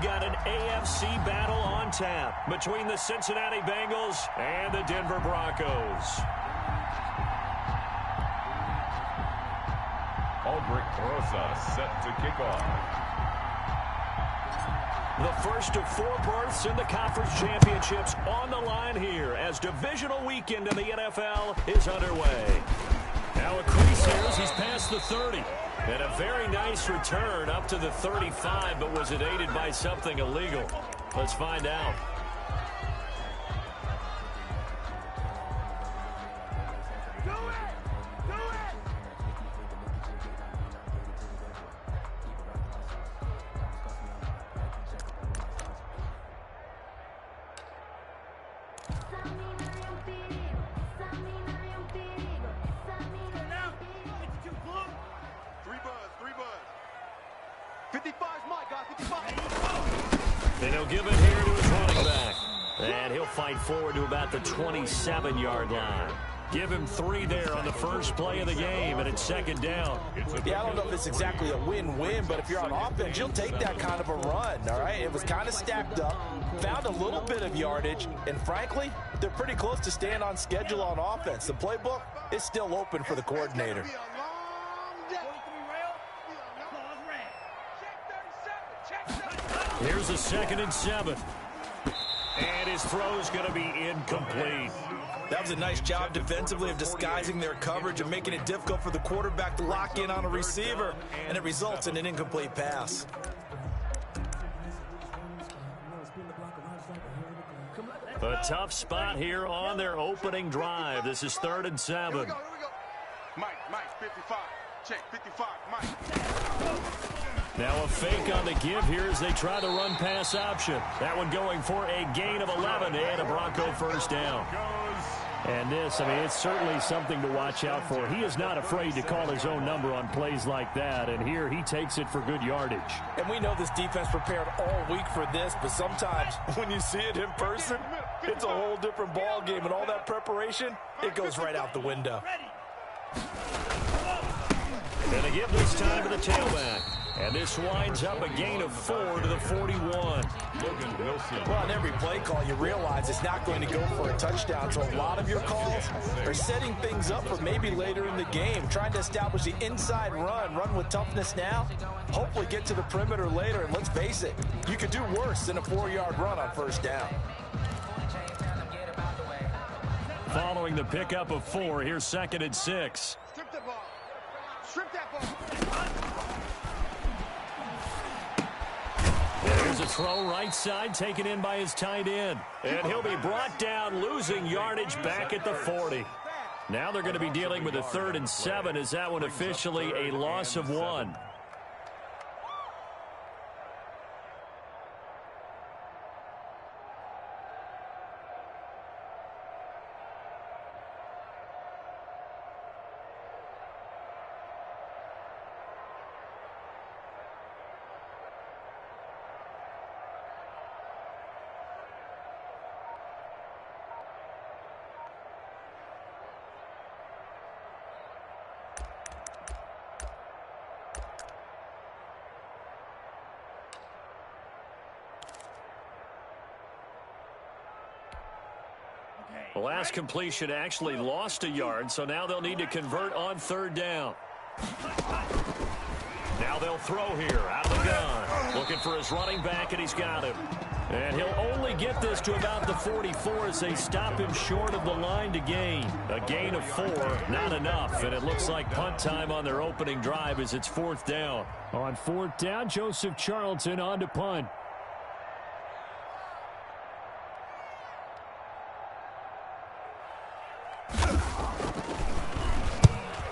got an AFC battle on tap between the Cincinnati Bengals and the Denver Broncos. Aldrich Rosa set to kick off. The first of 4 berths in the conference championships on the line here as divisional weekend in the NFL is underway. Now a crease here as he's past the 30. And a very nice return up to the 35, but was it aided by something illegal? Let's find out. And he'll give it here to his running back. And he'll fight forward to about the 27-yard line. Give him 3 there on the first play of the game, and it's second down. Yeah, I don't know if it's exactly a win-win, but if you're on offense, you'll take that kind of a run, all right? It was kind of stacked up, found a little bit of yardage, and frankly, they're pretty close to staying on schedule on offense. The playbook is still open for the coordinator. Here's a 2nd and 7. And his throw's going to be incomplete. That was a nice job defensively of disguising their coverage and making it difficult for the quarterback to lock in on a receiver, and it results in an incomplete pass. A tough spot here on their opening drive. This is 3rd and 7. Here we go. Mike, 55. Check, 55, Mike. Now a fake on the give here as they try the run-pass option. That one going for a gain of 11 and a Bronco first down. And this, I mean, it's certainly something to watch out for. He is not afraid to call his own number on plays like that, and here he takes it for good yardage. And we know this defense prepared all week for this, but sometimes when you see it in person, it's a whole different ball game, and all that preparation, it goes right out the window. And a give this time to the tailback. And this winds up a gain of 4 to the 41. Well, on every play call, you realize it's not going to go for a touchdown. So a lot of your calls are setting things up for maybe later in the game, trying to establish the inside run with toughness now, hopefully get to the perimeter later. And let's face it, you could do worse than a 4-yard run on first down. Following the pickup of 4, here's 2nd and 6. Strip that ball. Strip that ball. There's a throw right side taken in by his tight end. And he'll be brought down, losing yardage back at the 40. Now they're going to be dealing with a 3rd and 7 as that one officially a loss of 1. The last completion actually lost a yard, so now they'll need to convert on 3rd down. Now they'll throw here out of the gun. Looking for his running back, and he's got him. And he'll only get this to about the 44 as they stop him short of the line to gain. A gain of 4, not enough, and it looks like punt time on their opening drive as it's 4th down. On 4th down, Joseph Charlton on to punt.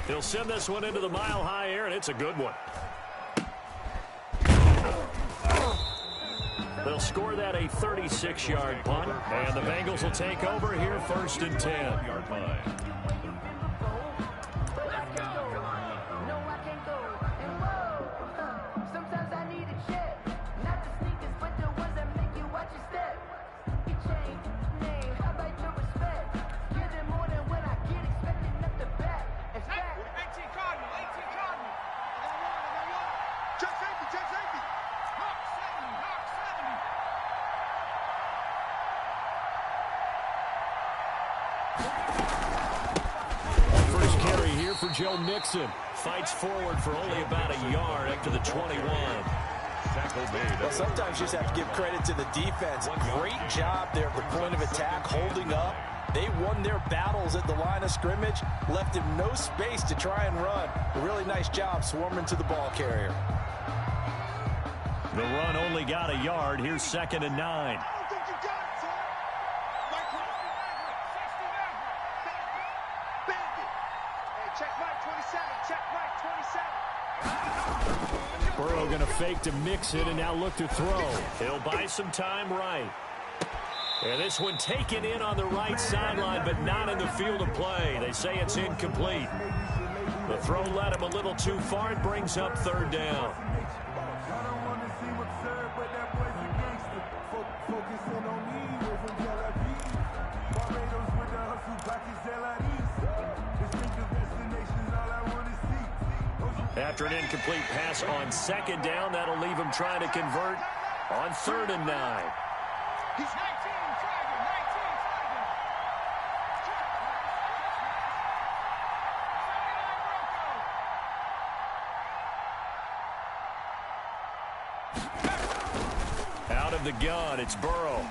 He'll send this one into the mile-high air, and it's a good one. They'll score that a 36-yard punt, and the Bengals will take over here 1st and 10. First carry here for Joe Mixon. Fights forward for only about a yard after the 21. Well, sometimes you just have to give credit to the defense. Great job there at the point of attack, holding up. They won their battles at the line of scrimmage, left him no space to try and run. A really nice job swarming to the ball carrier. The run only got a yard. Here's 2nd and 9. Burrow going to fake to mix it and now look to throw. He'll buy some time right. And this one taken in on the right sideline, but not in the field of play. They say it's incomplete. The throw led him a little too far. It brings up 3rd down. After an incomplete pass on 2nd down, that'll leave him trying to convert on 3rd and 9. Out of the gun, it's Burrow.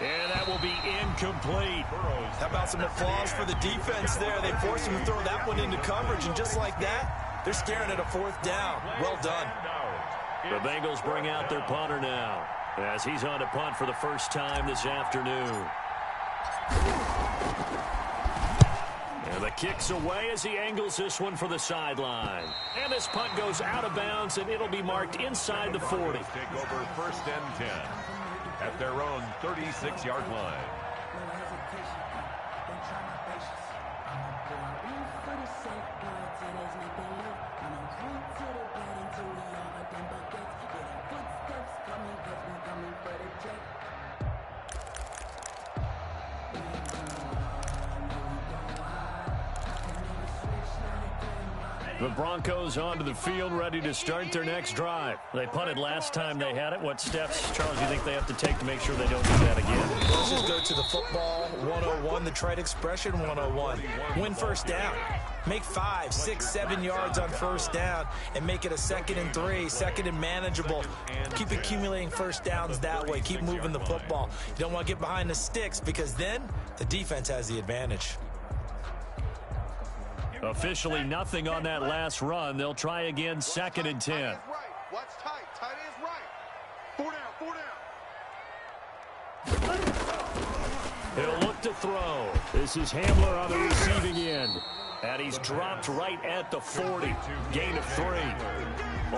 And that will be incomplete. How about some applause for the defense there? They forced him to throw that one into coverage, and just like that, they're scaring at a 4th down. Well done. The Bengals bring out their punter now, as he's on to punt for the first time this afternoon. And the kick's away as he angles this one for the sideline. And this punt goes out of bounds, and it'll be marked inside the 40. Take over 1st and 10 at their own 36-yard line. The Broncos onto the field, ready to start their next drive. They punted last time they had it. What steps, Charles, do you think they have to take to make sure they don't do that again? Let's just go to the football 101, the trade expression 101. Win 1st down. Make 5, 6, 7 yards on 1st down and make it a 2nd and 3, 2nd and manageable. Keep accumulating 1st downs that way. Keep moving the football. You don't want to get behind the sticks because then the defense has the advantage. Officially nothing on that last run. They'll try again, 2nd and 10. Watch tight. Tight is right. 4 down. He'll look to throw. This is Hamler on the receiving end. And he's dropped right at the 40. Gain of 3.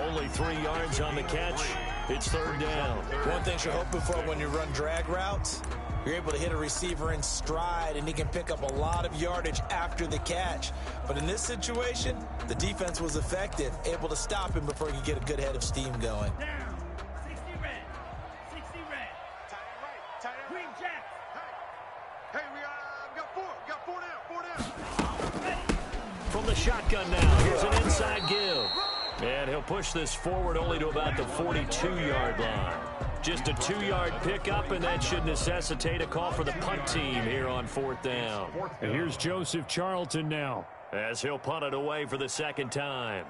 Only 3 yards on the catch. It's 3rd down. One thing you're hoping for when you run drag routes, you're able to hit a receiver in stride, and he can pick up a lot of yardage after the catch. But in this situation, the defense was effective, able to stop him before he could get a good head of steam going. Down. 60 red. 60 red. Tight end right. Tight end Green right. Jack. Hey, we got 4. We got 4 down. 4 down. From the shotgun now, here's an inside give. And he'll push this forward only to about the 42-yard line. Just a 2-yard pickup, and that should necessitate a call for the punt team here on 4th down. And here's Joseph Charlton now, as he'll punt it away for the 2nd time.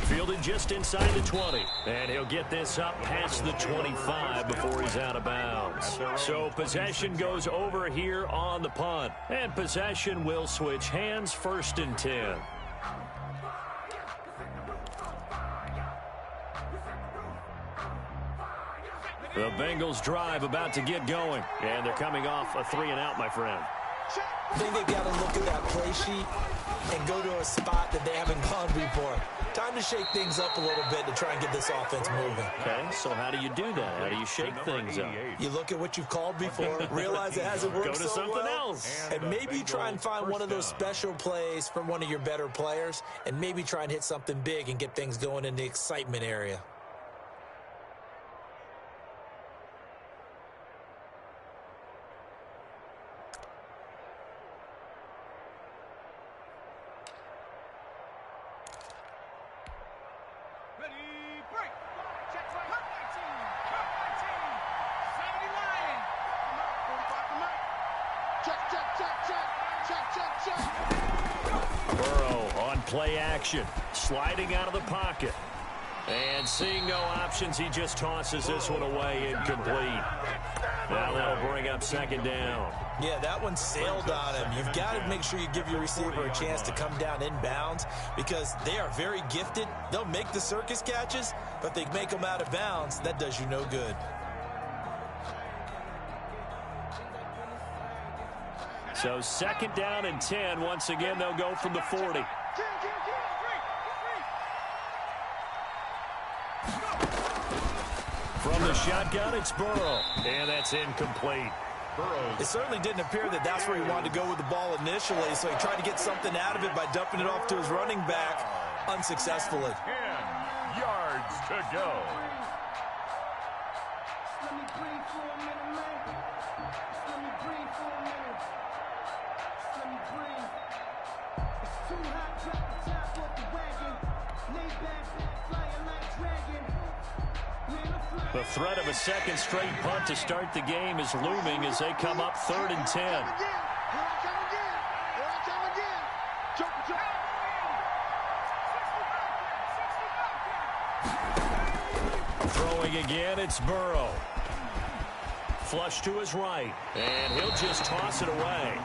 Fielded just inside the 20. And he'll get this up past the 25 before he's out of bounds. So possession goes over here on the punt. And possession will switch hands, 1st and 10. The Bengals drive about to get going. And they're coming off a 3-and-out, my friend. I think they've got to look at that play sheet and go to a spot that they haven't gone before. Time to shake things up a little bit to try and get this offense moving. Okay, so how do you do that? How do you shake things up? You look at what you've called before, realize it hasn't worked Go to so something well, else. and maybe try and find one of those special plays from one of your better players, and maybe try and hit something big and get things going in the excitement area. Burrow on play action, sliding out of the pocket. And seeing no options, he just tosses this one away, incomplete. Now that'll bring up second down. Yeah, that one sailed on him. You've got to make sure you give your receiver a chance to come down inbounds because they are very gifted. They'll make the circus catches, but they make them out of bounds. That does you no good. So second down and 10. Once again, they'll go from the 40. From the shotgun, it's Burrow. And that's incomplete. It certainly didn't appear that that's where he wanted to go with the ball initially, so he tried to get something out of it by dumping it off to his running back unsuccessfully. 10 yards to go. Let me breathe for a minute, man. Let me breathe for a minute. Let me breathe. It's too hot, drop the top off the wagon. Lay back, flying like dragon. The threat of a second straight punt to start the game is looming as they come up 3rd and 10. Here I come again. Throwing again, it's Burrow. Flush to his right, and he'll just toss it away.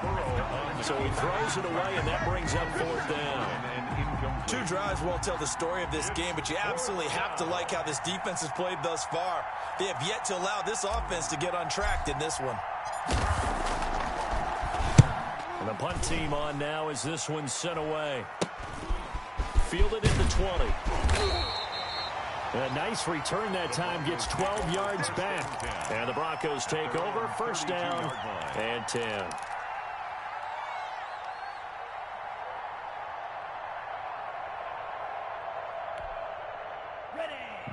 So he throws it away, and that brings up 4th down. 2 drives won't tell the story of this game, but you absolutely have to like how this defense has played thus far. They have yet to allow this offense to get untracked in this one. And the punt team on now as this one's sent away. Fielded at the 20. A nice return that time, gets 12 yards back. And the Broncos take over, 1st down and 10.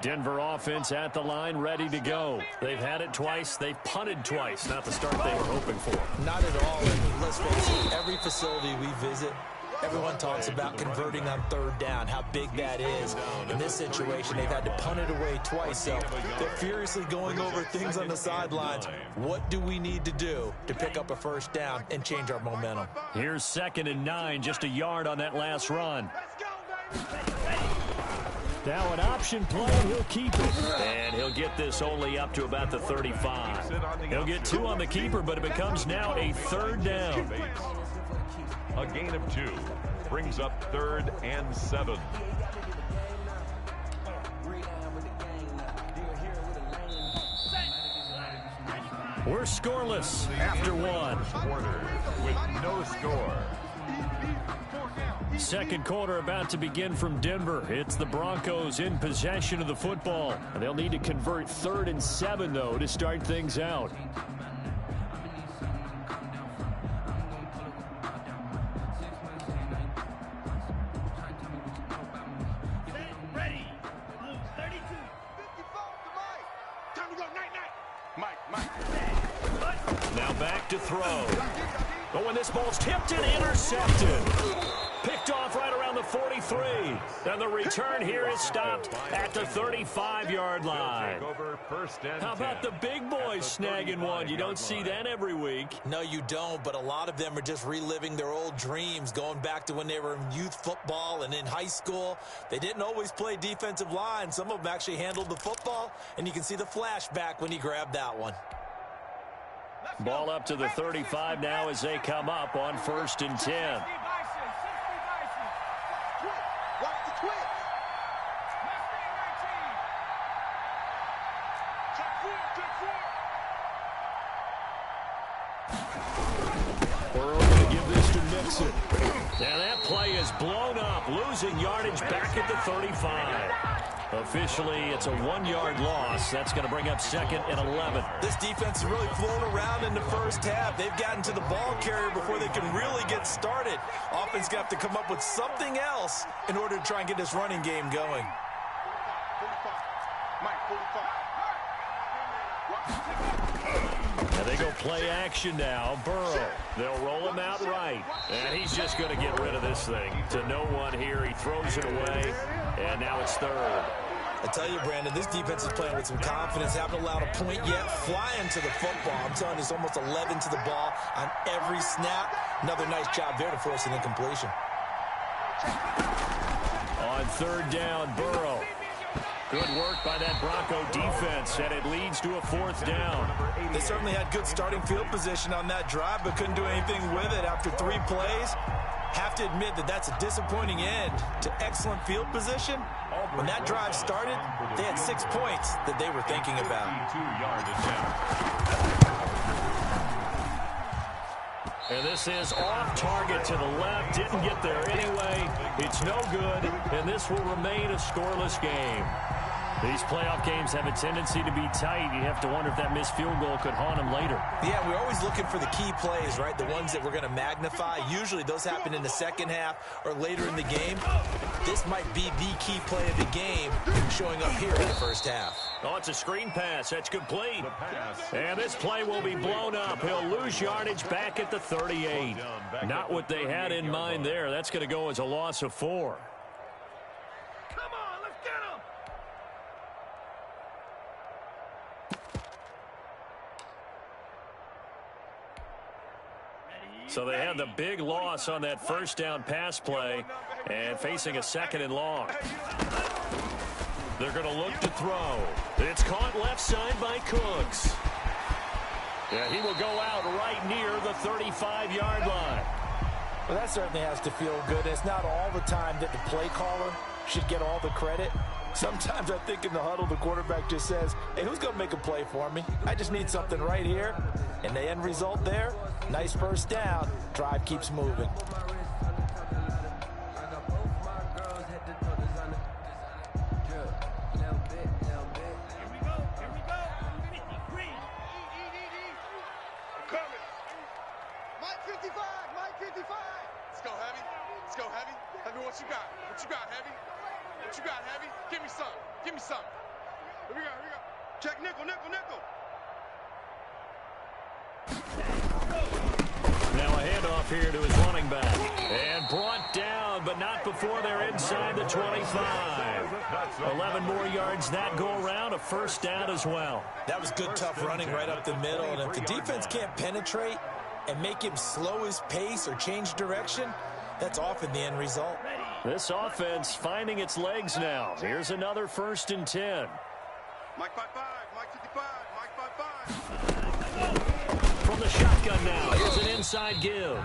Denver offense at the line, ready to go. They've had it twice. They've punted twice. Not the start they were hoping for. Not at all. And let's face it, every facility we visit, everyone talks about converting on 3rd down, how big that is. In this situation, they've had to punt it away twice, so they're furiously going over things on the sidelines. What do we need to do to pick up a 1st down and change our momentum? Here's 2nd and 9, just a yard on that last run. Now an option play, he'll keep it. And he'll get this only up to about the 35. He'll get 2 on the keeper, but it becomes now a 3rd down. A gain of 2 brings up 3rd and 7. We're scoreless after 1. Quarter with no score. Second quarter about to begin from Denver. It's the Broncos in possession of the football. And they'll need to convert 3rd and 7, though, to start things out. Ready. Blue 32. 54 to Mike. Time to go. Mike. Now back to throw. But when this ball's tipped and intercepted. Picked off right around the 43. And the return here is stopped at the 35-yard line. How about the big boys snagging one? You don't see that every week. No, you don't, but a lot of them are just reliving their old dreams, going back to when they were in youth football and in high school. They didn't always play defensive line. Some of them actually handled the football, and you can see the flashback when he grabbed that one. Ball up to the 35 now as they come up on 1st and 10. Watch the twitch. Burrow going to give this to Mixon. Now that play is blown up, losing yardage back at the 35. Officially, it's a 1-yard loss. That's going to bring up 2nd and 11. This defense has really flown around in the first half. They've gotten to the ball carrier before they can really get started. Offense got to come up with something else in order to try and get this running game going. 45. Mike, 45. And they go play action now. Burrow. They'll roll him out right. And he's just going to get rid of this thing. To no one here. He throws it away. And now it's 3rd. I tell you, Brandon, this defense is playing with some confidence. Haven't allowed a point yet. Flying to the football. I'm telling you, it's almost 11 to the ball on every snap. Another nice job there to force an incompletion. On third down, Burrow. Good work by that Bronco defense, and it leads to a fourth down. They certainly had good starting field position on that drive, but couldn't do anything with it after 3 plays. Have to admit that that's a disappointing end to excellent field position. When that drive started, they had 6 points that they were thinking about. And this is off target to the left. Didn't get there anyway. It's no good, and this will remain a scoreless game. These playoff games have a tendency to be tight. You have to wonder if that missed field goal could haunt them later. Yeah, we're always looking for the key plays, right? The ones that we're going to magnify. Usually those happen in the second half or later in the game. This might be the key play of the game showing up here in the first half. Oh, it's a screen pass. That's complete. And this play will be blown up. He'll lose yardage back at the 38. Not what they had in mind there. That's going to go as a loss of 4. So they had the big loss on that first down pass play and facing a 2nd and long. They're going to look to throw. It's caught left side by Cooks. Yeah, he will go out right near the 35-yard line. Well, that certainly has to feel good. It's not all the time that the play caller should get all the credit. Sometimes I think in the huddle, the quarterback just says, hey, who's going to make a play for me? I just need something right here. And the end result there, nice first down. Drive keeps moving. What you got? What you got, Heavy? What you got, Heavy? Give me some. Give me some. Here we go. Here we go. Check nickel, nickel, nickel. Now a handoff here to his running back. And brought down, but not before they're inside the 25. 11 more yards that go around, a first down as well. That was good, tough running right up the middle. And if the defense can't penetrate and make him slow his pace or change direction, that's often the end result. This offense finding its legs now. Here's another 1st and 10. Mike 5-5, Mike 55, Mike 5-5. From the shotgun now. Here's an inside give.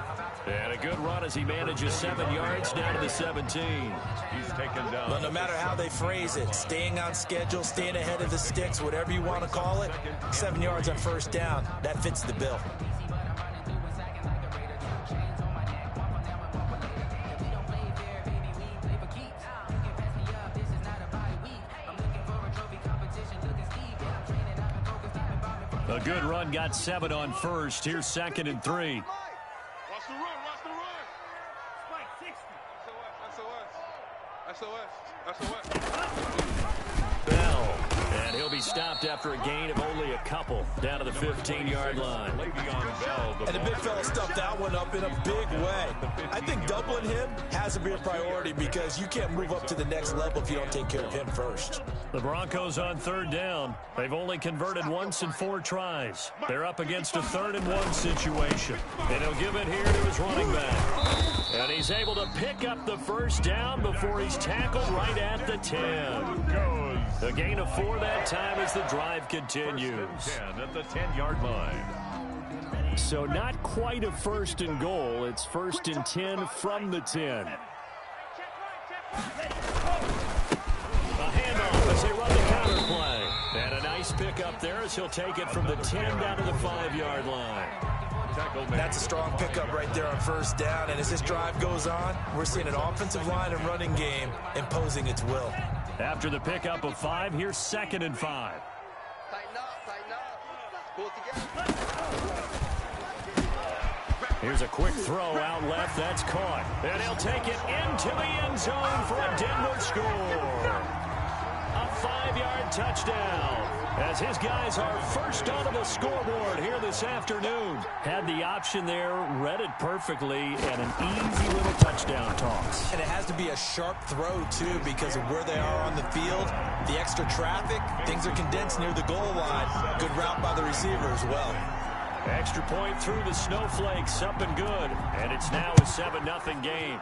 And a good run as he manages 7 yards down to the 17. He's taken down. But no matter how they phrase it, staying on schedule, staying ahead of the sticks, whatever you want to call it, 7 yards on first down, that fits the bill. A good run, got 7 on first. Here's 2nd and 3. Watch the run, watch the run. Spike 60. SOS. Bell. And he'll be stopped after a gain of only a couple down to the 15-yard line. And the big fella stuffed that one up in a big way. I think doubling him has to be a priority because you can't move up to the next level if you don't take care of him first. The Broncos on third down. They've only converted once in 4 tries. They're up against a 3rd and 1 situation. And he'll give it here to his running back. And he's able to pick up the first down before he's tackled right at the 10. A gain of 4 that time as the drive continues. 10 at the 10-yard line. So not quite a 1st and goal. It's 1st and 10 from the 10. A handoff as they run the counter play. And a nice pickup there as he'll take it from the 10 down to the 5-yard line. That's a strong pickup right there on first down. And as this drive goes on, we're seeing an offensive line and running game imposing its will. After the pickup of 5, here's 2nd and 5. Tighten up. Pull it together. Here's a quick throw out left. That's caught. And he'll take it into the end zone for a Denver score. A 45-yard touchdown, as his guys are first onto the scoreboard here this afternoon. Had the option there, read it perfectly, and an easy little touchdown toss. And it has to be a sharp throw, too, because of where they are on the field, the extra traffic, things are condensed near the goal line. Good route by the receiver as well. Extra point through the snowflakes, up and good, and it's now a 7-0 game.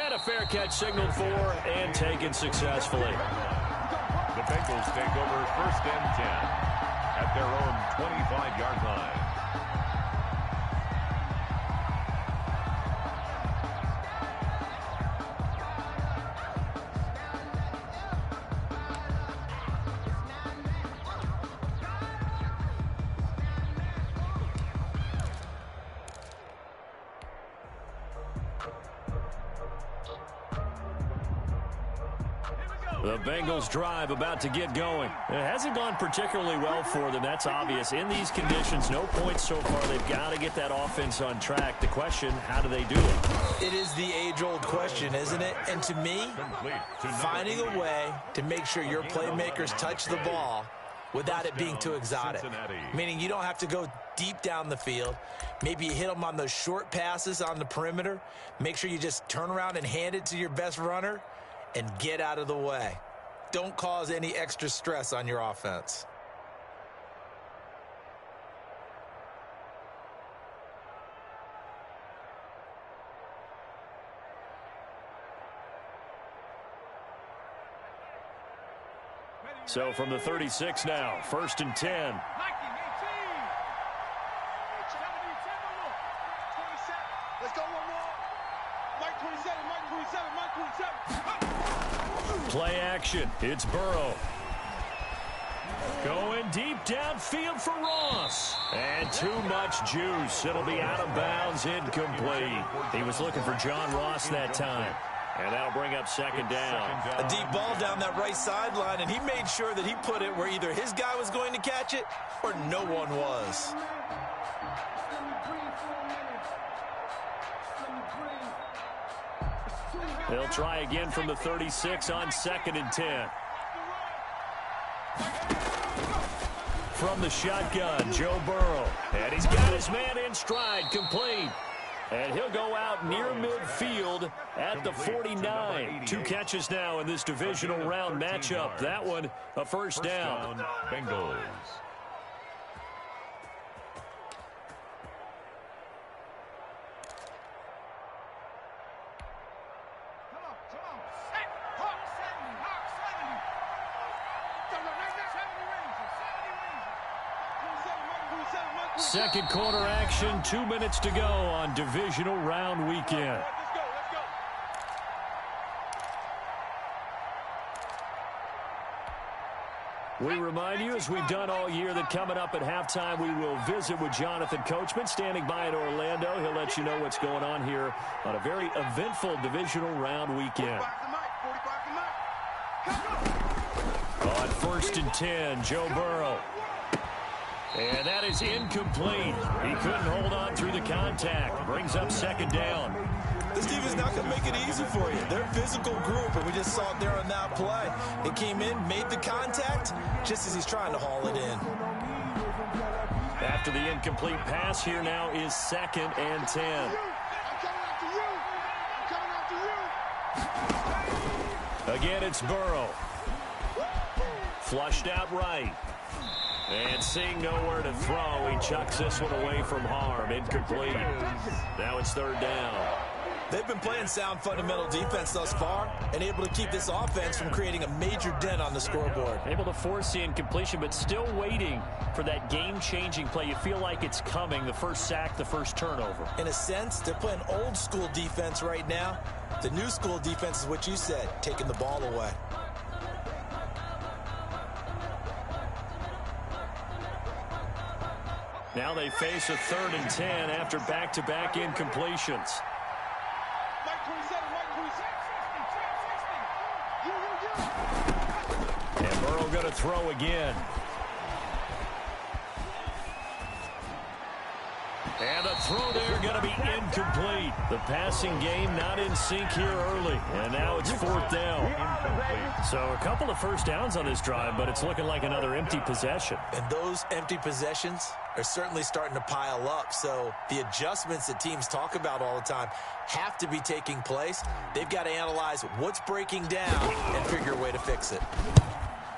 And a fair catch signaled for and taken successfully. The Bengals take over 1st and 10 at their own 25-yard line. The Bengals drive about to get going. It hasn't gone particularly well for them. That's obvious. In these conditions, no points so far. They've got to get that offense on track. The question, how do they do it? It is the age-old question, isn't it? And to me, finding a way to make sure your playmakers touch the ball without it being too exotic. Meaning you don't have to go deep down the field. Maybe you hit them on those short passes on the perimeter. Make sure you just turn around and hand it to your best runner and get out of the way. Don't cause any extra stress on your offense. So from the 36 now, 1st and 10. Let's go one more. Mike 27, Mike 27, Mike 27. Play action. It's Burrow. Going deep downfield for Ross. And too much juice. It'll be out of bounds, incomplete. He was looking for John Ross that time. And that'll bring up 2nd down. A deep ball down that right sideline, and he made sure that he put it where either his guy was going to catch it or no one was. They'll try again from the 36 on 2nd and 10. From the shotgun, Joe Burrow. And he's got his man in stride, complete. And he'll go out near midfield at the 49. 2 catches now in this divisional round matchup. That one, a first down. Bengals. Second quarter action, 2 minutes to go on divisional round weekend. We remind you, as we've done all year, that coming up at halftime, we will visit with Jonathan Coachman, standing by in Orlando. He'll let you know what's going on here on a very eventful divisional round weekend. On 1st and 10, Joe Burrow. And that is incomplete. He couldn't hold on through the contact. Brings up 2nd down. This team is not going to make it easy for you. They're a physical group, and we just saw it there on that play. It came in, made the contact, just as he's trying to haul it in. After the incomplete pass, here now is 2nd and 10. Again, it's Burrow. Flushed out right. And seeing nowhere to throw, he chucks this one away from harm. Incomplete. Now it's 3rd down. They've been playing sound fundamental defense thus far and able to keep this offense from creating a major dent on the scoreboard. Able to force the incompletion, but still waiting for that game-changing play. You feel like it's coming, the first sack, the first turnover. In a sense, they're playing old-school defense right now. The new school defense is what you said, taking the ball away. Now they face a 3rd and 10 after back-to-back incompletions. And Burrow going to throw again. And the throw there going to be incomplete. The passing game not in sync here early. And now it's 4th down. So a couple of first downs on this drive, but it's looking like another empty possession. And those empty possessions are certainly starting to pile up. So the adjustments that teams talk about all the time have to be taking place. They've got to analyze what's breaking down and figure a way to fix it.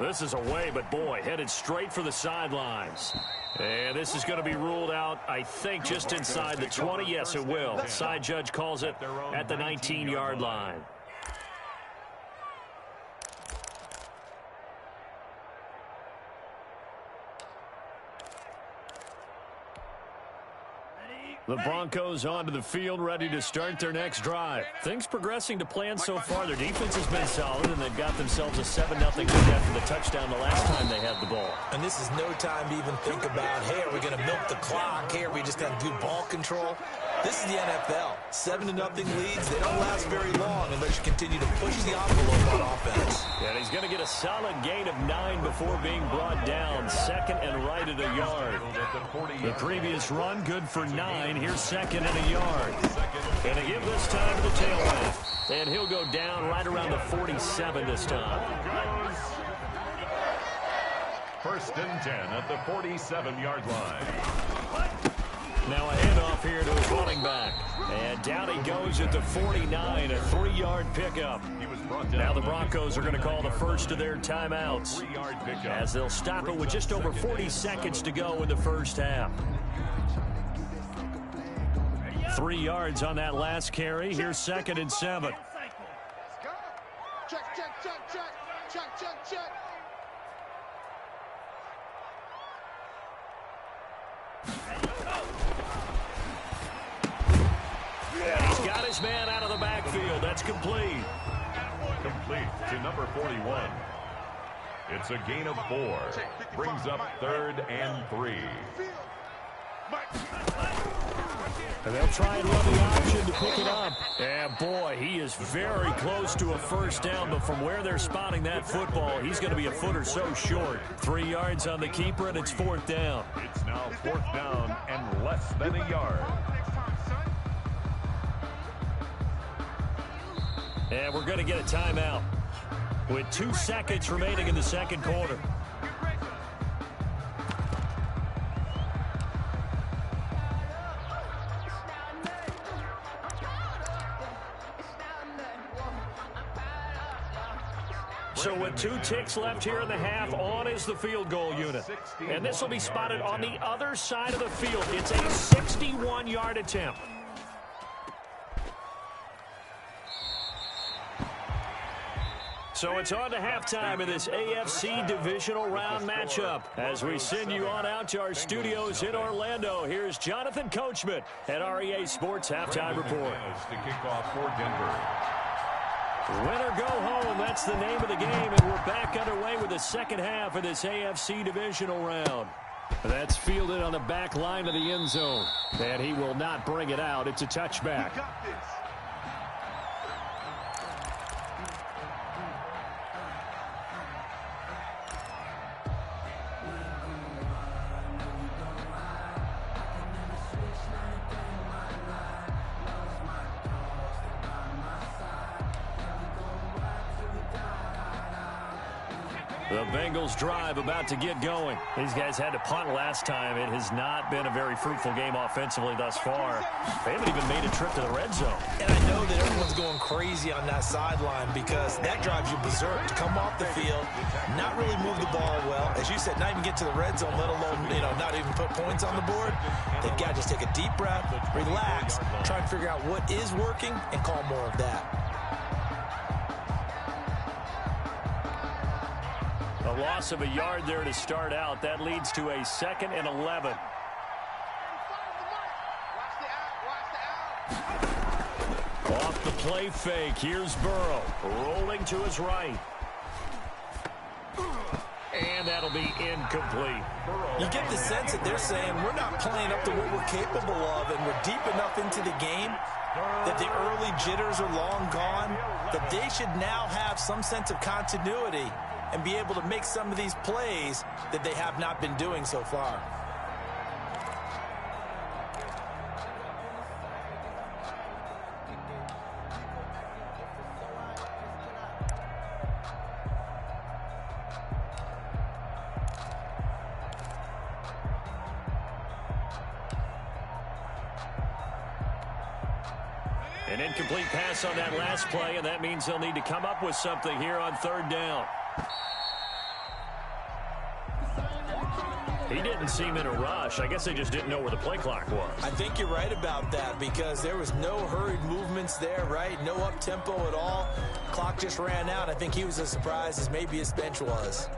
This is away, but boy, headed straight for the sidelines. And this is going to be ruled out, I think, just inside the 20. Yes, it will. Side judge calls it at the 19-yard line. The Broncos onto the field, ready to start their next drive. Things progressing to plan so far. Their defense has been solid, and they've got themselves a 7-0 lead after the touchdown the last time they had the ball. And this is no time to even think about, hey, are we going to milk the clock? Hey, are we just going to do ball control? This is the NFL. 7-0 leads, they don't last very long unless you continue to push the envelope on offense. And he's going to get a solid gain of 9 before being brought down. 2nd and right at a yard. The previous run, good for 9. Here's 2nd and a yard. Going to give this time to the tailback. And he'll go down right around the 47 this time. 1st and 10 at the 47-yard line. Now a handoff here to his running back. And down he goes at the 49, a 3-yard pickup. Now the Broncos are going to call the first of their timeouts as they'll stop it with just over 40 seconds to go in the first half. 3 yards on that last carry. Here's 2nd and 7. Check, check, check, check, check, check, check. And he's got his man out of the backfield. That's complete. Complete to number 41. It's a gain of 4. Brings up 3rd and 3. And they'll try and run the option to pick it up. And boy, he is very close to a first down, but from where they're spotting that football, he's going to be a foot or so short. 3 yards on the keeper, and it's 4th down. It's now 4th down and less than a yard. And we're going to get a timeout with 2 seconds remaining in the second quarter. So with 2 ticks left here in the half, on is the field goal unit. And this will be spotted on the other side of the field. It's a 61-yard attempt. So it's on to halftime in this AFC divisional round matchup. As we send you on out to our studios in Orlando, here's Jonathan Coachman at REA Sports Halftime Report. To kick off for Denver. Win or go home, that's the name of the game, and we're back underway with the second half of this AFC divisional round. That's fielded on the back line of the end zone, and he will not bring it out. It's a touchback. The Bengals drive about to get going. These guys had to punt last time. It has not been a very fruitful game offensively thus far. They haven't even made a trip to the red zone. And I know that everyone's going crazy on that sideline because that drives you berserk to come off the field, not really move the ball well. As you said, not even get to the red zone, let alone, not even put points on the board. They've got to just take a deep breath, relax, try and figure out what is working and call more of that. A loss of a yard there to start out. That leads to a 2nd and 11. Off the play fake. Here's Burrow. Rolling to his right. And that'll be incomplete. You get the sense that they're saying we're not playing up to what we're capable of, and we're deep enough into the game that the early jitters are long gone, that they should now have some sense of continuity and be able to make some of these plays that they have not been doing so far. An incomplete pass on that last play, and that means they'll need to come up with something here on third down. He didn't seem in a rush. I guess they just didn't know where the play clock was. I think you're right about that because there was no hurried movements there, right? No up-tempo at all. Clock just ran out. I think he was as surprised as maybe his bench was.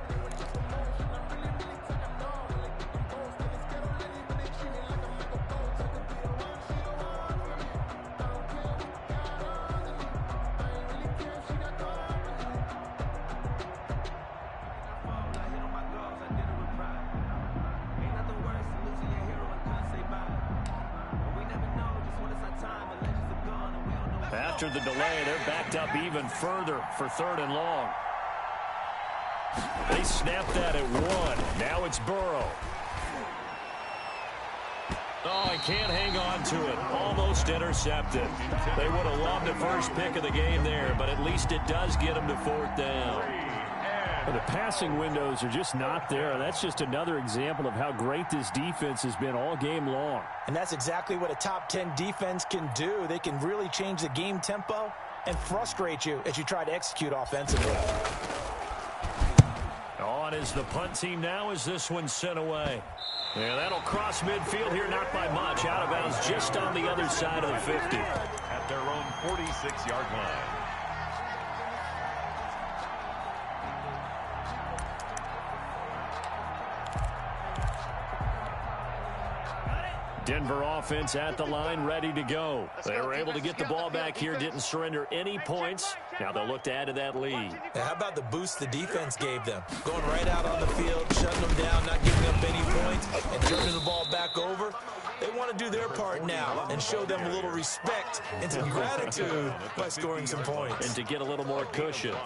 After the delay, they're backed up even further for third and long. They snapped that at 1. Now it's Burrow. Oh, he can't hang on to it. Almost intercepted. They would have loved the first pick of the game there, but at least it does get them to fourth down. The passing windows are just not there. That's just another example of how great this defense has been all game long. And that's exactly what a top 10 defense can do. They can really change the game tempo and frustrate you as you try to execute offensively. On is the punt team now as this one's sent away. Yeah, that'll cross midfield here, not by much. Out of bounds just on the other side of the 50. At their own 46-yard line. Denver offense at the line, ready to go. They were able to get the ball back here, didn't surrender any points. Now they'll look to add to that lead. Now, how about the boost the defense gave them? Going right out on the field, shutting them down, not giving up any points, and turning the ball back over. They want to do their part now and show them a little respect and some gratitude by scoring some points. And to get a little more cushion.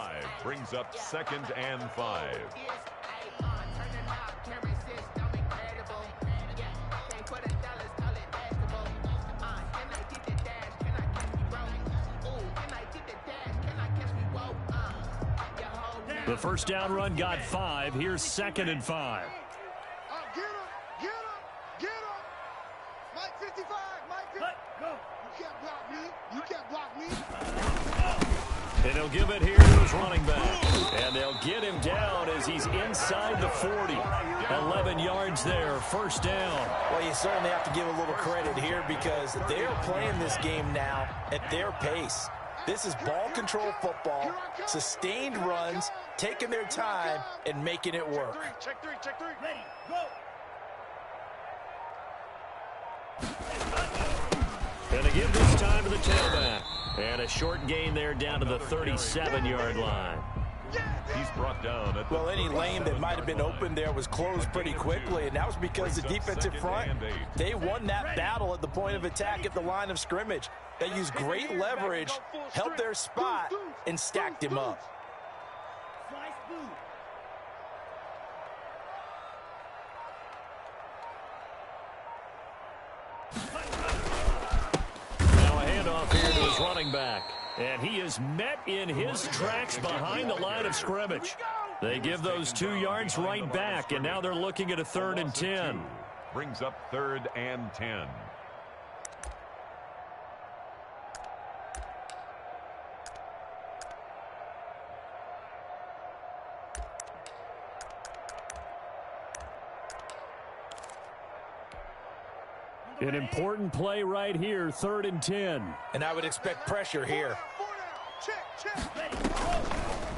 Brings up 2nd and 5. The first down run got 5. Here's 2nd and 5. Get him! Get him! Get him! Mike 55! Mike 55! Go! You can't block me! You can't block me! And he'll give it here to his running back. And they'll get him down as he's inside the 40. 11 yards there, first down. Well, you certainly have to give a little credit here because they're playing this game now at their pace. This is ball control football, sustained runs, taking their time, and making it work. Check three, check three. Ready, go. And they give this time to the tailback. And a short gain there down to the 37-yard line. He's brought down at the well, any lane that might have been open there was closed pretty quickly, and that was because the defensive front, they won that battle at the point of attack at the line of scrimmage. They used great leverage, held their spot, and stacked him up. Now a handoff here to his running back. And he is met in his tracks behind the line of scrimmage. They give those 2 yards right back, and now they're looking at a 3rd and 10. Brings up 3rd and 10. An important play right here, 3rd and 10. And I would expect pressure here.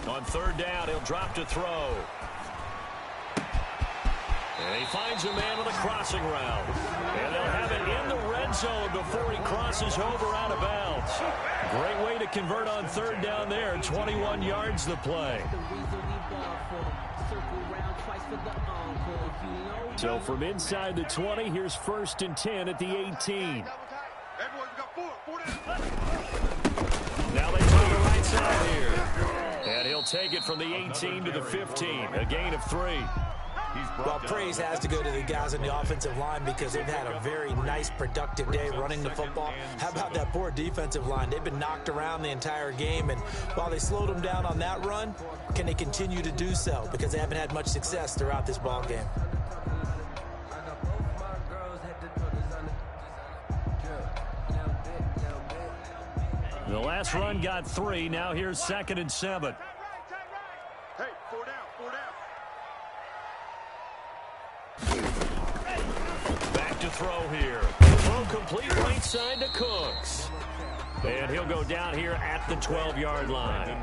On 3rd down, he'll drop to throw. And he finds a man with a crossing route. And they'll have it in the red zone before he crosses over out of bounds. Great way to convert on 3rd down there. 21 yards the play. So from inside the 20, here's 1st and 10 at the 18. Now they turn the right side here. And he'll take it from the 18 to the 15. A gain of 3. Well, praise has to go to the guys on the offensive line because they've had a very nice, productive day running the football. How about that poor defensive line? They've been knocked around the entire game, and while they slowed them down on that run, can they continue to do so? Because they haven't had much success throughout this ball game. The last run got 3. Now here's 2nd and 7. Hey, 4 down, 4 down. Back to throw here. Throw complete right side to Cooks. And he'll go down here at the 12-yard line.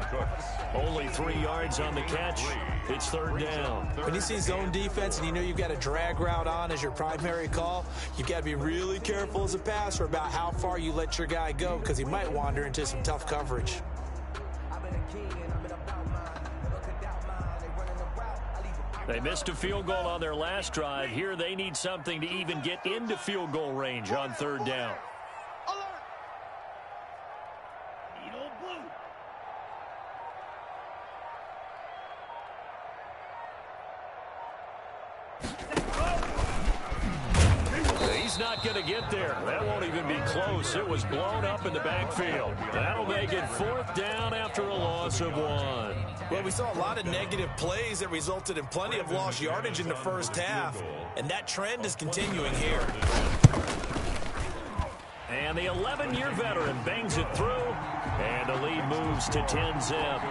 Only 3 yards on the catch. It's 3rd down. When you see zone defense and you know you've got a drag route on as your primary call, you've got to be really careful as a passer about how far you let your guy go because he might wander into some tough coverage. They missed a field goal on their last drive. Here they need something to even get into field goal range on 3rd down. He's not going to get there. That won't even be close. It was blown up in the backfield. That'll make it 4th down after a loss of 1. Well, we saw a lot of negative plays that resulted in plenty of lost yardage in the first half, and that trend is continuing here. And the 11-year veteran bangs it through, and the lead moves to 10-zip.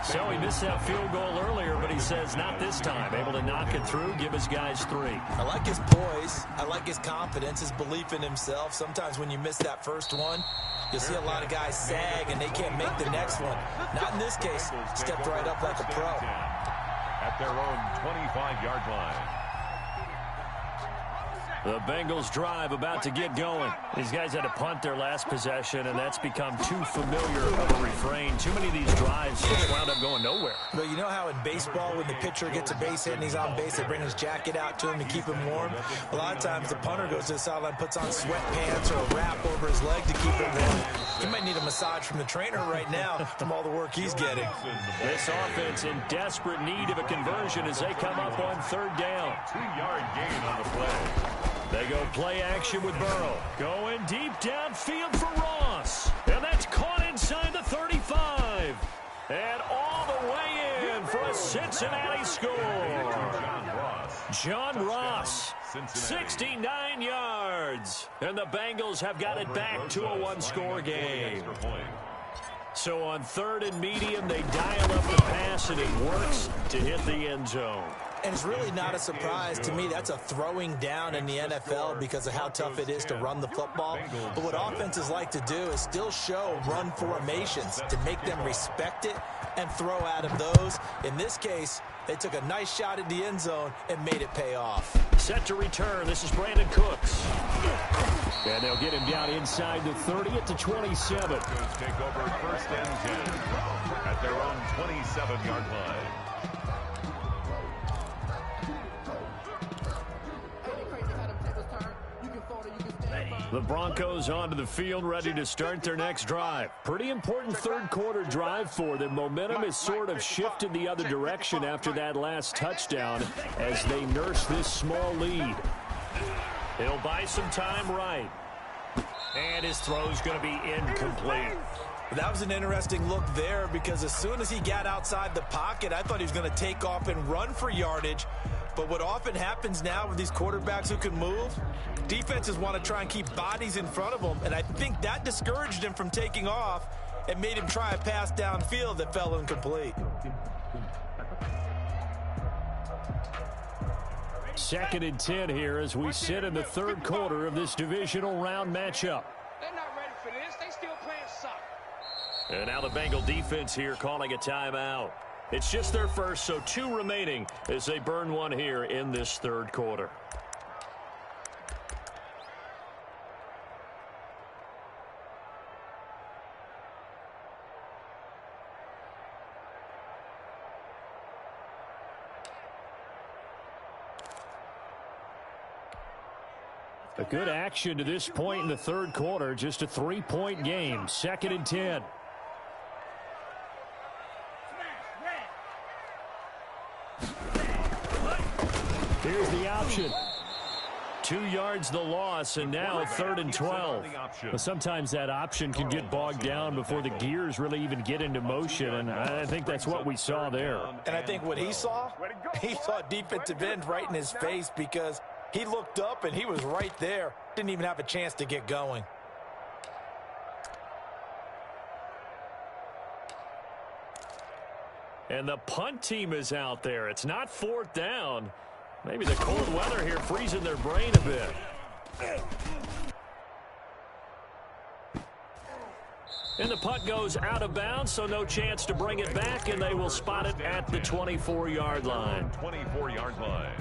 So he missed that field goal earlier, but he says not this time. Able to knock it through, give his guys 3. I like his poise. I like his confidence, his belief in himself. Sometimes when you miss that first one, you'll see a lot of guys sag and they can't make the next one. Not in this case. Stepped right up like a pro. At their own 25-yard line. The Bengals drive about to get going. These guys had to punt their last possession, and that's become too familiar of a refrain. Too many of these drives just wound up going nowhere. But you know how in baseball, when the pitcher gets a base hit and he's on base, they bring his jacket out to him to keep him warm? A lot of times the punter goes to the sideline, puts on sweatpants or a wrap over his leg to keep him warm. He might need a massage from the trainer right now from all the work he's getting. This offense in desperate need of a conversion as they come up on 3rd down. 2-yard gain on the play. They go play action with Burrow. Going deep downfield for Ross. And that's caught inside the 35. And all the way in for a Cincinnati score. John Ross, 69 yards. And the Bengals have got it back to a 1-score game. So on 3rd and medium, they dial up the pass, and it works to hit the end zone. And it's really not a surprise to me. That's a throwing down in the NFL because of how tough it is to run the football. But what offenses like to do is still show run formations to make them respect it and throw out of those. In this case, they took a nice shot at the end zone and made it pay off. Set to return. This is Brandon Cooks. And they'll get him down inside the 30 at the 27. Take over 1st and 10 at their own 27-yard line. The Broncos onto the field, ready to start their next drive. Pretty important 3rd quarter drive for them. Momentum has sort of shifted the other direction after that last touchdown as they nurse this small lead. He'll buy some time right. And his throw's going to be incomplete. That was an interesting look there because as soon as he got outside the pocket, I thought he was going to take off and run for yardage. But what often happens now with these quarterbacks who can move, defenses want to try and keep bodies in front of them, and I think that discouraged him from taking off and made him try a pass downfield that fell incomplete. 2nd and 10 here as we sit in the 3rd quarter of this divisional round matchup. They're not ready for this. They still playing soccer. And now the Bengal defense here calling a timeout. It's just their first, so 2 remaining as they burn one here in this 3rd quarter. A good action to this point in the 3rd quarter, just a 3-point game, 2nd and 10. Here's the option. 2 yards the loss, and now 3rd and 12. But sometimes that option can get bogged down before the gears really even get into motion, and I think that's what we saw there. And I think what he saw defensive end right in his face because he looked up and he was right there. Didn't even have a chance to get going. And the punt team is out there. It's not fourth down. Maybe the cold weather here freezing their brain a bit. And the punt goes out of bounds, so no chance to bring it back, and they will spot it at the 24-yard line. 24-yard line.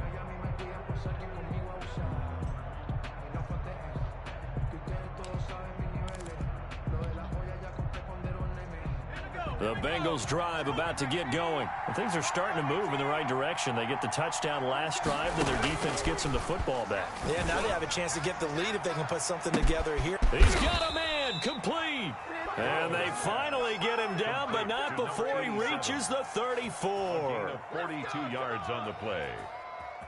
The Bengals drive about to get going. And things are starting to move in the right direction. They get the touchdown last drive, then their defense gets them the football back. Yeah, now they have a chance to get the lead if they can put something together here. He's got a man, complete. And they finally get him down, but not before he reaches the 34. 42 yards on the play.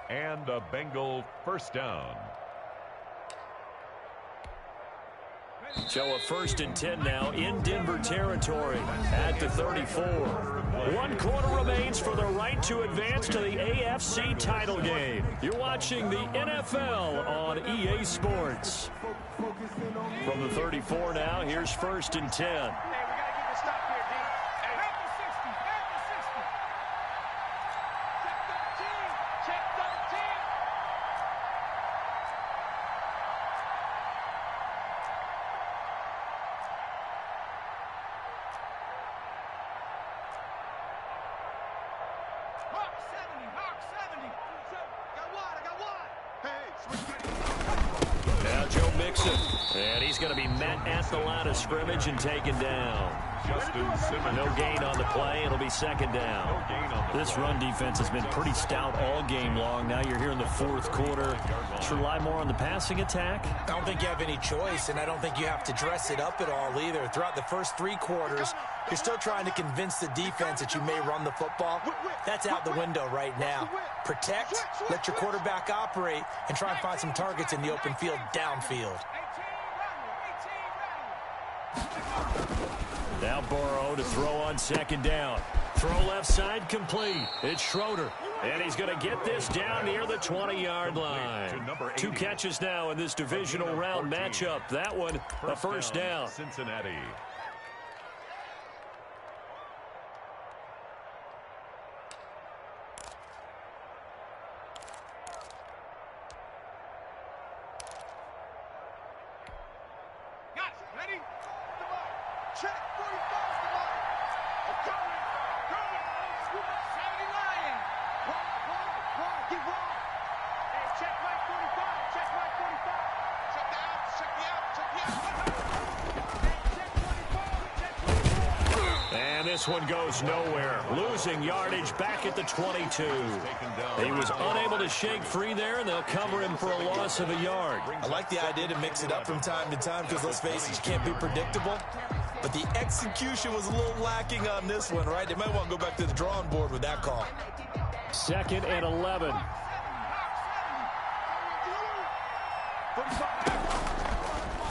And a Bengal first down. So a 1st and 10 now in Denver territory at the 34. 1 quarter remains for the right to advance to the AFC title game. You're watching the NFL on EA Sports. From the 34 now, here's 1st and 10. And he's going to be met at the line of scrimmage and taken down. No gain on the play. It'll be 2nd down. This run defense has been pretty stout all game long. Now you're here in the 4th quarter. Let's rely more on the passing attack. I don't think you have any choice, and I don't think you have to dress it up at all either. Throughout the first 3 quarters, you're still trying to convince the defense that you may run the football. That's out the window right now. Protect, let your quarterback operate, and try and find some targets in the open field downfield. Now Burrow to throw on 2nd down. Throw left side complete. It's Schroeder. And he's going to get this down near the 20-yard line. 2 catches now in this divisional round matchup. That one, a first down. Cincinnati. This one goes nowhere. Losing yardage back at the 22. He was unable to shake free there, and they'll cover him for a loss of a yard. I like the idea to mix it up from time to time because, let's face it, you can't be predictable. But the execution was a little lacking on this one, right? They might want to go back to the drawing board with that call. 2nd and 11.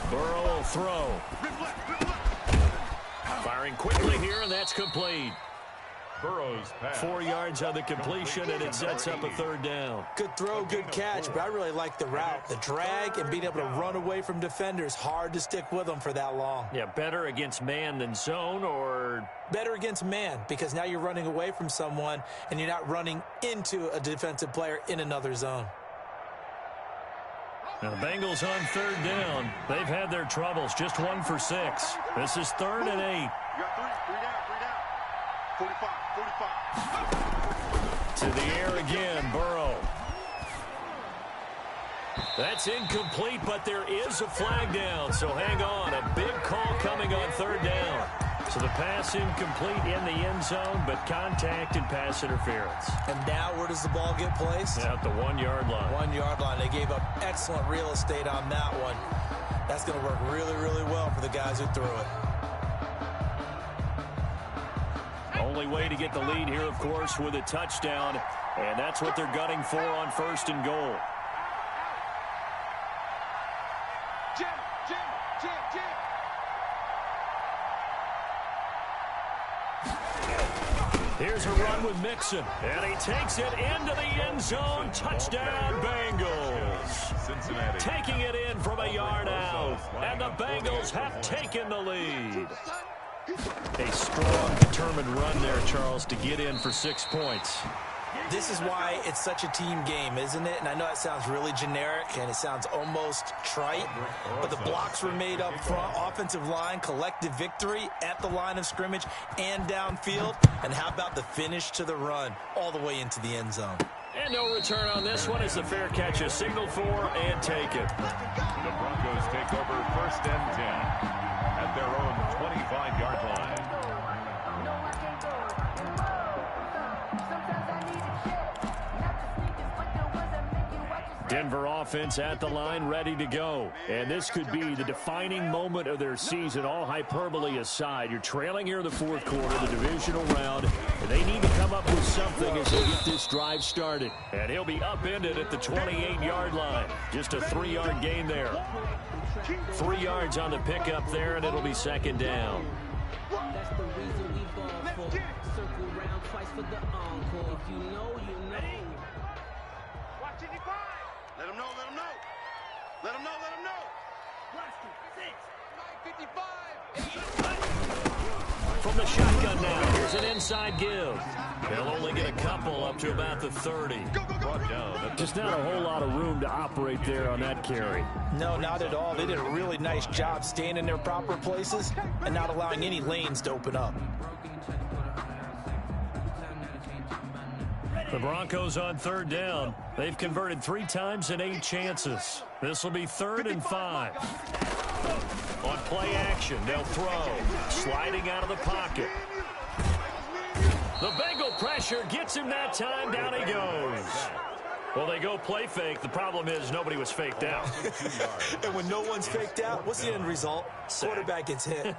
Burrow will throw. Firing quickly here, and that's complete. Burrow's pass. 4 yards on the completion, and it sets up a 3rd down. Good throw, good catch, but I really like the route. The drag and being able to run away from defenders. Hard to stick with them for that long. Yeah, better against man than zone, or? Better against man, because now you're running away from someone, and you're not running into a defensive player in another zone. Now the Bengals on 3rd down. They've had their troubles, just 1 for 6. This is 3rd and 8. You got 3 down. 45. To the air again, Burrow. That's incomplete, but there is a flag down, so hang on. A big call coming on 3rd down. So the pass incomplete in the end zone, but contact and pass interference. And now where does the ball get placed? At the 1-yard line. 1-yard line. They gave up excellent real estate on that one. That's going to work really, really well for the guys who threw it. Only way to get the lead here, of course, with a touchdown, and that's what they're gunning for on 1st and goal. Jim. Here's a run with Mixon, and he takes it into the end zone. Touchdown, Bengals. Cincinnati. Taking it in from a yard out, and the Bengals have taken the lead. A strong, determined run there, Charles, to get in for 6 points. This is why it's such a team game, isn't it? And I know it sounds really generic and it sounds almost trite, but the blocks were made up front, offensive line, collective victory at the line of scrimmage and downfield. And how about the finish to the run all the way into the end zone? And no return on this one as the fair catch is signaled for and taken. The Broncos take over 1st and 10 at their own 25-yard line. Denver offense at the line, ready to go. And this could be the defining moment of their season, all hyperbole aside. You're trailing here in the 4th quarter, the divisional round, and they need to come up with something as they get this drive started. And he'll be upended at the 28-yard line. Just a 3-yard gain there. 3 yards on the pickup there, and it'll be 2nd down. That's the reason we ball for. Circle round twice for the encore. If you know, you know. Watch it, let him know, let him know. Let him know, let him know. 55. From the shotgun now, here's an inside give. They'll only get a couple up to about the 30. Brought down. Just not a whole lot of room to operate there on that carry. No, not at all. They did a really nice job staying in their proper places and not allowing any lanes to open up. The Broncos on 3rd down. They've converted 3 times in 8 chances. This will be 3rd and 5. On play action, they'll throw. Sliding out of the pocket. The Bengal pressure gets him that time. Down he goes. Well, they go play fake. The problem is nobody was faked out. And when no one's faked out, what's the end result? Quarterback gets hit.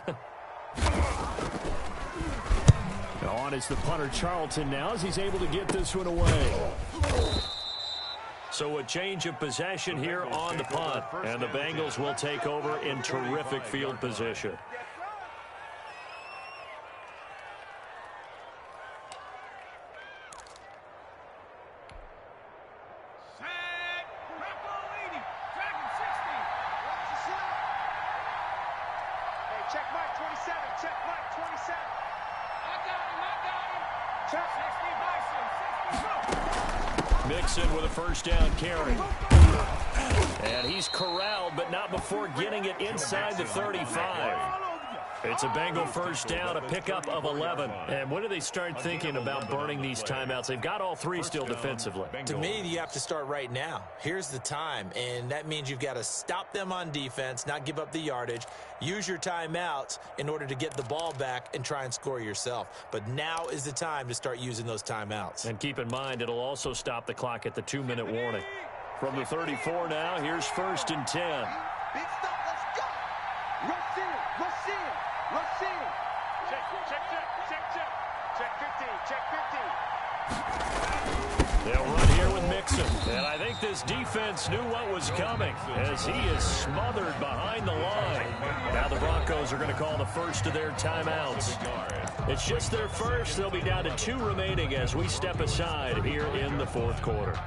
On is the punter Charlton now as he's able to get this one away. So a change of possession here on the punt. And the Bengals will take over in terrific field position. Check Mike 27, check Mike 27. I got him. Mixon with a 1st down carry. And he's corralled, but not before getting it inside the 35. It's a Bengal 1st down, a pickup of 11. And when do they start thinking about burning these timeouts? They've got all 3 still defensively. To me, you have to start right now. Here's the time, and that means you've got to stop them on defense, not give up the yardage, use your timeouts in order to get the ball back and try and score yourself. But now is the time to start using those timeouts. And keep in mind, it'll also stop the clock at the 2-minute warning. From the 34 now, here's 1st and 10. Big stop, let's go. Rush in, rush in, rush in. Check, check, check, check, check. Check 15, check 15. They'll run here with Mixon. And I think this defense knew what was coming as he is smothered behind the line. Now the Broncos are going to call the first of their timeouts. It's just their first. They'll be down to 2 remaining as we step aside here in the 4th quarter.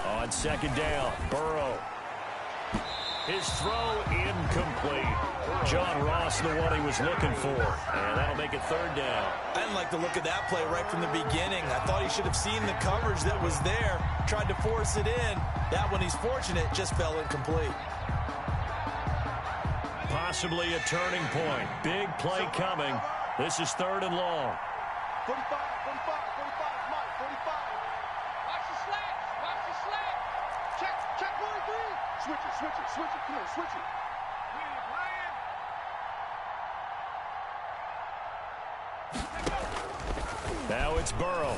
On 2nd down, Burrow. His throw incomplete. John Ross, the one he was looking for. And that'll make it 3rd down. I didn't like the look of that play right from the beginning. I thought he should have seen the coverage that was there, tried to force it in. That one, he's fortunate, just fell incomplete. Possibly a turning point. Big play coming. This is 3rd and long. 45, 45, 45, Mike, 45. Watch the slack, watch the slack. Check 43. Switch it, switch it, switch it. Come on, switch it. Now it's Burrow.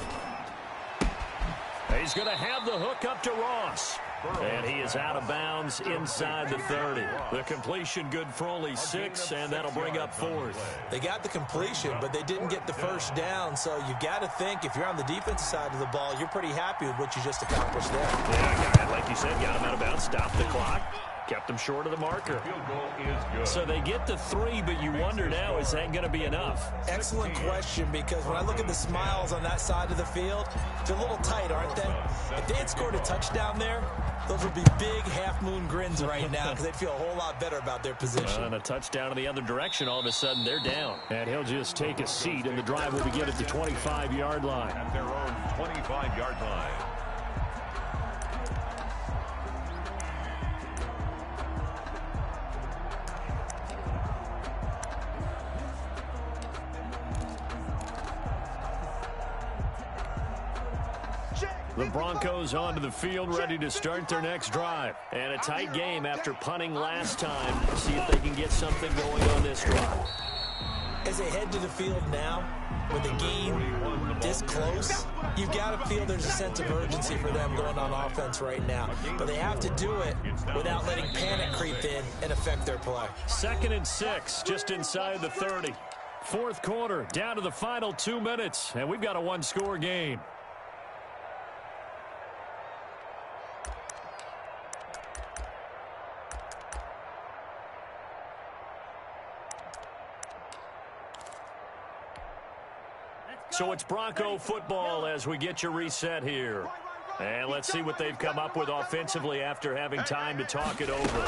He's going to have the hook up to Ross. And he is out of bounds inside the 30. The completion good for only 6, and that'll bring up 4th. They got the completion, but they didn't get the 1st down. So you got to think if you're on the defensive side of the ball, you're pretty happy with what you just accomplished there. Yeah, like you said, got him out of bounds, stopped the clock. Kept them short of the marker. Field goal is good. So they get the 3, but you wonder now, is that going to be enough? Excellent question, because when I look at the smiles on that side of the field, they're a little tight, aren't they? If they had scored a touchdown there, those would be big half-moon grins right now because they'd feel a whole lot better about their position. And a touchdown in the other direction, all of a sudden they're down. And he'll just take a seat, and the drive will begin at the 25-yard line. At their own 25-yard line. The Broncos onto the field, ready to start their next drive. And a tight game after punting last time. See if they can get something going on this drive. As they head to the field now, with a game this close, you've got to feel there's a sense of urgency for them going on offense right now. But they have to do it without letting panic creep in and affect their play. 2nd and 6, just inside the 30. Fourth quarter, down to the final 2 minutes, and we've got a one-score game. So it's Bronco football as we get you reset here. And let's see what they've come up with offensively after having time to talk it over.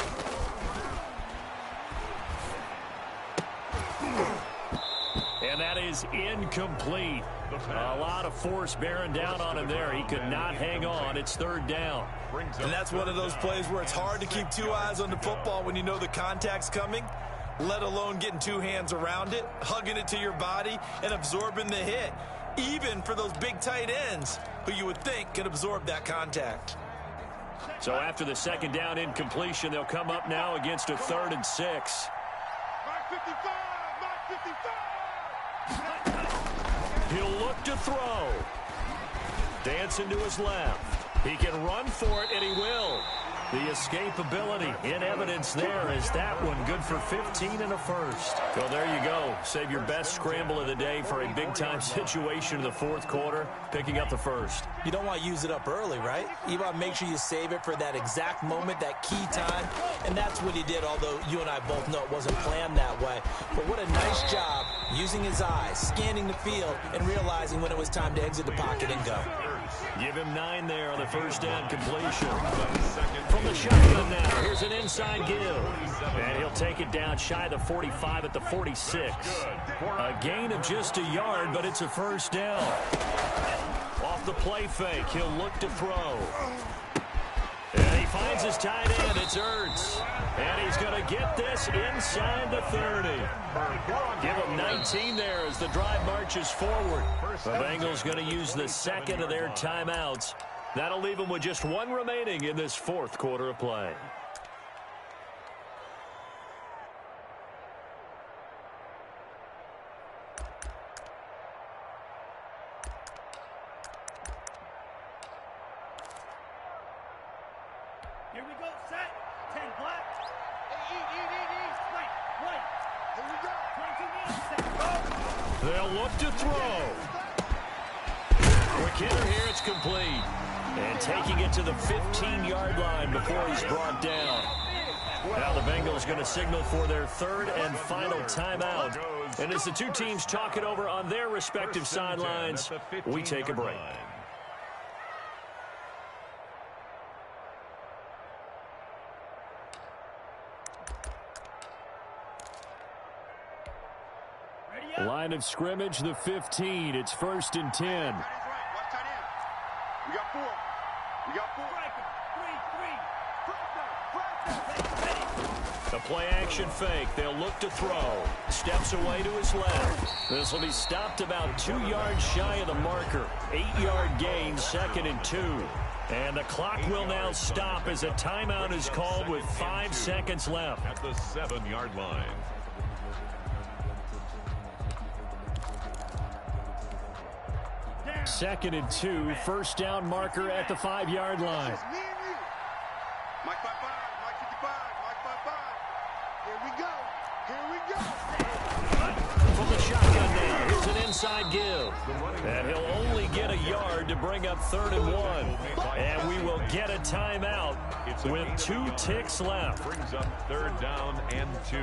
And that is incomplete. A lot of force bearing down on him there. He could not hang on. It's 3rd down. And that's one of those plays where it's hard to keep 2 eyes on the football when you know the contact's coming, let alone getting 2 hands around it, hugging it to your body, and absorbing the hit, even for those big tight ends who you would think could absorb that contact. So after the 2nd down incompletion, they'll come up now against a 3rd and 6. Mark 55, Mark 55. He'll look to throw. Dancing to his left. He can run for it, and he will. The escapability in evidence there is that one good for 15 and a first. Well, there you go. Save your best scramble of the day for a big-time situation in the 4th quarter, picking up the first. You don't want to use it up early, right? You want to make sure you save it for that exact moment, that key time, and that's what he did, although you and I both know it wasn't planned that way. But what a nice job using his eyes, scanning the field, and realizing when it was time to exit the pocket and go. Give him 9 there on the first down completion. From the shotgun now, here's an inside give. And he'll take it down shy of the 45 at the 46. A gain of just a yard, but it's a first down. Off the play fake, he'll look to throw. And he finds his tight end, it's Ertz. And he's going to get this inside the 30. Give him 19 there as the drive marches forward. The Bengals going to use the 2nd of their timeouts. That'll leave them with just 1 remaining in this 4th quarter of play. Here we go, set. 10 black. White. Here we go. 22 minutes. They'll look to throw. Quick hitter here, it's complete. And taking it to the 15-yard line before he's brought down. Now the Bengals going to signal for their 3rd and final timeout. And as the two teams talk it over on their respective sidelines, we take a break. Line of scrimmage, the 15. It's 1st and 10. Watch tight end. We got 4. We got 4. A play action fake. They'll look to throw. Steps away to his left. This will be stopped about 2 yards shy of the marker. 8-yard gain, 2nd and 2. And the clock will now stop as a timeout is called with 5 seconds left. At the 7-yard line. Second and 2, first down marker at the 5-yard line. Me and you. Mike 55, Mike 55, Mike 55. Here we go. Here we go. From the shotgun now, here's an inside give. And he'll only get a yard to bring up 3rd and 1. And we will get a timeout with 2 ticks left. Brings up 3rd down and 2.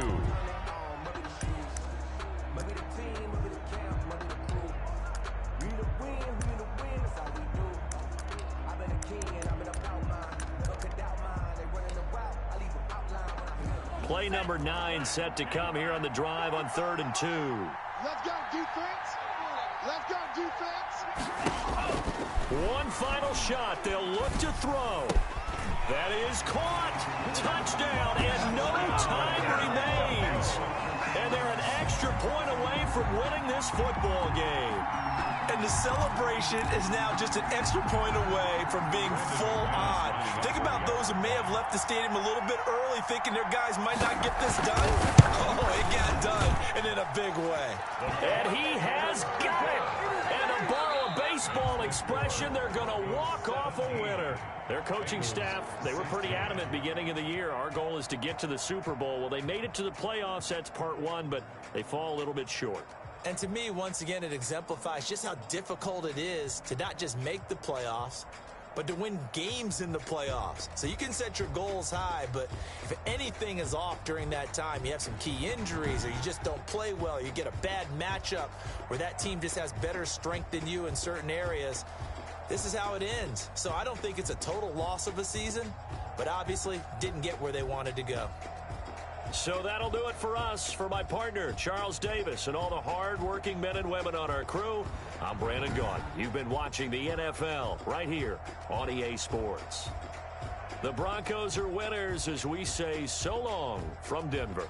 Play number 9 set to come here on the drive on 3rd and 2. Let's go, defense. Let's go, defense. One final shot. They'll look to throw. That is caught. Touchdown, and no time remains. And they're an extra point away from winning this football game. And the celebration is now just an extra point away from being full on. Think about those who may have left the stadium a little bit early thinking their guys might not get this done. Oh, it got done, and in a big way. And he has got it. And to borrow a baseball expression, they're going to walk off a winner. Their coaching staff, they were pretty adamant beginning of the year. Our goal is to get to the Super Bowl. Well, they made it to the playoffs. That's part 1, but they fall a little bit short. And to me, once again, it exemplifies just how difficult it is to not just make the playoffs, but to win games in the playoffs. So you can set your goals high, but if anything is off during that time, you have some key injuries or you just don't play well, or you get a bad matchup where that team just has better strength than you in certain areas, this is how it ends. So I don't think it's a total loss of a season, but obviously didn't get where they wanted to go. So that'll do it for us. For my partner, Charles Davis, and all the hard-working men and women on our crew, I'm Brandon Gaudin. You've been watching the NFL right here on EA Sports. The Broncos are winners as we say so long from Denver.